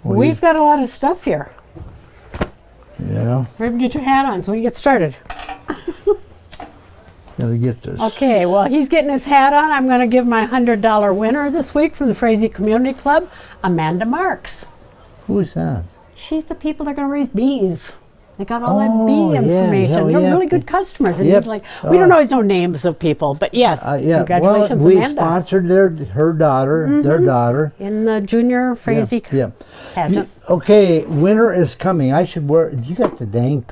Well, We've got a lot of stuff here. Yeah, Maybe get your hat on so we can get started. gotta get this. Okay, well, he's getting his hat on. I'm going to give my $100 winner this week from the Frazee Community Club, Amanda Marks. Who is that? She's the people that are going to raise bees. They got all that Oh, bee yeah, information. yeah, They're yeah. really good customers. And Yep. he's like, we don't always know names of people, but yes, Yeah, congratulations, well, we Amanda. sponsored her daughter, their daughter. In the junior Frazee Yeah. pageant. Okay, winter is coming. I should wear. You got the dang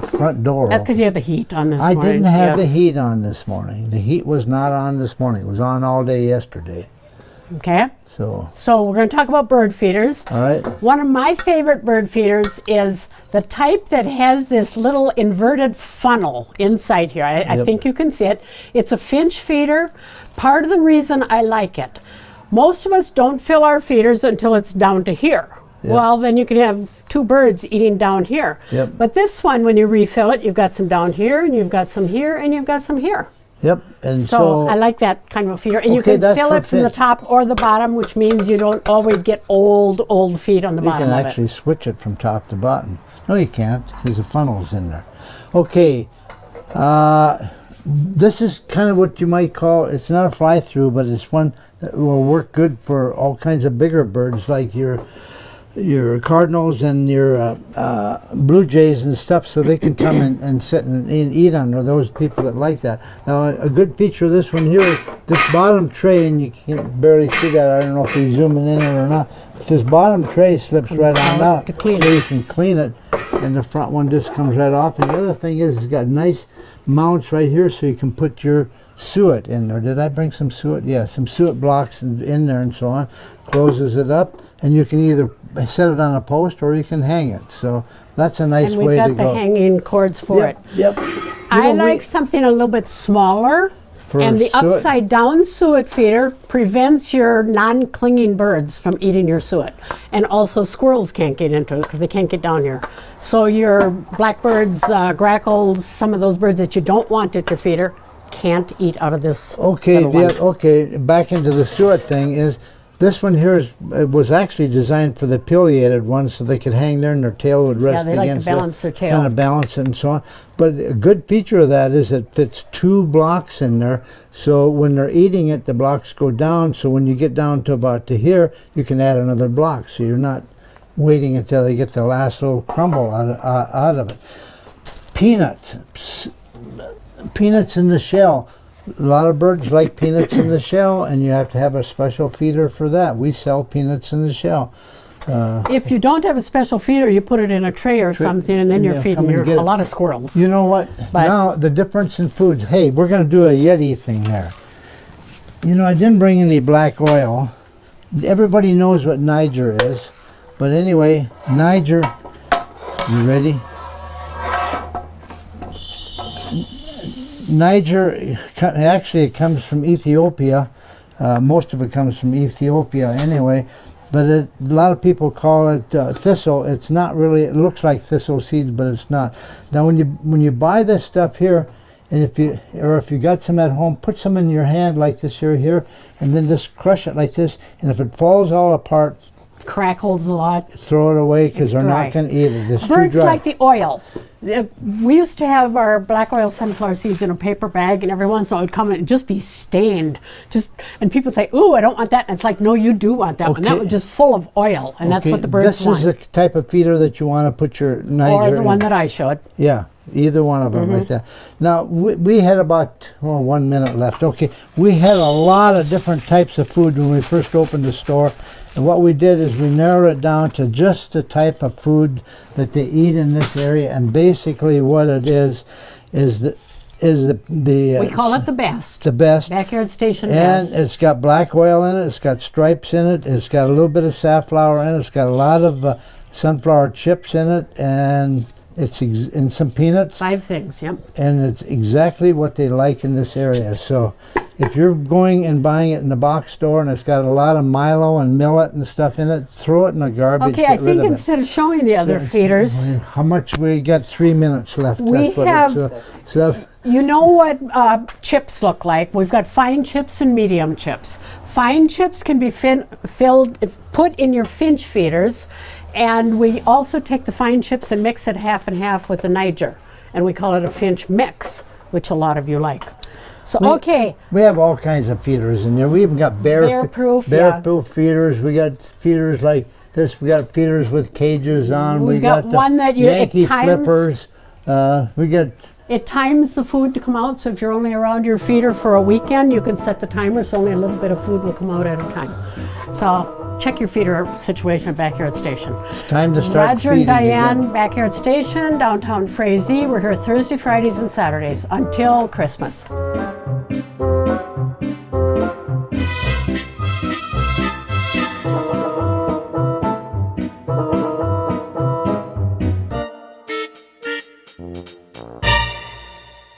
front door. That's because you had the heat on this I morning. didn't have the Yes. heat on this morning. The heat was not on this morning. It was on all day yesterday. Okay, So, we're going to talk about bird feeders. all right. One of my favorite bird feeders is the type that has this little inverted funnel inside here. I Yep. think you can see it. It's a finch feeder. Part of the reason I like it, most of us don't fill our feeders until it's down to here. Yep. Well, then you can have two birds eating down here. Yep. But this one, when you refill it, you've got some down here, and you've got some here, and you've got some here. Yep. And So I like that kind of a feeder. And you Okay, can that's fill for it from the finch. top or the bottom, which means you don't always get old feed on the you bottom can of it. actually switch it from top to bottom. No, you can't because the funnel's in there. Okay. This is kind of what you might call, it's not a fly through, but it's one that will work good for all kinds of bigger birds like your cardinals and your blue jays and stuff, so they can come and sit and eat on there, those people that like that. Now, a good feature of this one here is this bottom tray, and you can barely see that. I don't know if you're zooming in it or not. But this bottom tray slips right on out, to clean so it. you can clean it, and the front one just comes right off. And the other thing is, it's got nice mounts right here, so you can put your suet in there. Did I bring some suet? Yeah, some suet blocks in there and so on. Closes it up, and you can either set it on a post or you can hang it. So that's a nice And we've way to got the go. hanging cords for it. Yep. I know, like something a little bit smaller. For And the suet? upside down suet feeder prevents your non-clinging birds from eating your suet. And also squirrels can't get into it because they can't get down here. So your blackbirds, grackles, some of those birds that you don't want at your feeder can't eat out of this Okay, little one. okay. Back into the suet thing is, this one here was actually designed for the pileated ones, so they could hang there and their tail would rest they like to against balance their tail. kind of balance it and so on. But a good feature of that is it fits 2 blocks in there, so when they're eating it, the blocks go down. So when you get down to about to here, you can add another block. So you're not waiting until they get the last little crumble out of it. Peanuts in the shell. A lot of birds like peanuts in the shell, and you have to have a special feeder for that. We sell peanuts in the shell. If you don't have a special feeder, you put it in a tray or something, and then you're yeah, feeding come and get a it. lot of squirrels. You know what? But- Now, the difference in foods. Hey, we're going to do a Yeti thing there. You know, I didn't bring any black oil. Everybody knows what Niger is. But anyway, Niger, you ready? Niger, actually it comes from Ethiopia. Most of it comes from Ethiopia anyway. But a lot of people call it thistle. It's not really, it looks like thistle seeds, but it's not. Now when you buy this stuff here, and if you got some at home, put some in your hand like this here, and then just crush it like this. And if it falls all apart, Crackles a lot. throw it away because they're dry. not going to eat it. It's Birds too dry. like the oil. We used to have our black oil sunflower seeds in a paper bag, and every once in a while it would come and just be stained. And people say, "Ooh, I don't want that." And it's like, no, you do want that one. That Okay. was just full of oil, and that's what the birds This want. is the type of feeder that you want to put your Niger Or the one in. that I showed. Yeah, either one of them like that. Now, we had about 1 minute left. Okay, we had a lot of different types of food when we first opened the store. And what we did is we narrowed it down to just the type of food that they eat in this area. And basically what it is the We call it the best. the best. Backyard Station And best. it's got black oil in it. It's got stripes in it. It's got a little bit of safflower in it. It's got a lot of sunflower chips in it, and it's and some peanuts. 5 things, yep. And it's exactly what they like in this area. So if you're going and buying it in the box store and it's got a lot of Milo and millet and stuff in it, throw it in the garbage. Okay, I get rid think of it. instead of showing the other feeders, How much we got? 3 minutes left. We That's what have- so you know what chips look like. We've got fine chips and medium chips. fine chips can be put in your finch feeders, and we also take the fine chips and mix it half and half with the Niger, and we call it a finch mix, which a lot of you like. So okay, We have all kinds of feeders in there. We even got Bear-proof, bear-proof feeders. We got feeders like this. We got feeders with cages on. We've got one that you- it Yankee times- flippers. We got it times the food to come out, so if you're only around your feeder for a weekend, you can set the timer so only a little bit of food will come out at a time. So check your feeder situation at Backyard Station. time to start Roger and feeding Diane, again. Backyard Station, downtown Frazee. We're here Thursday, Fridays, and Saturdays until Christmas.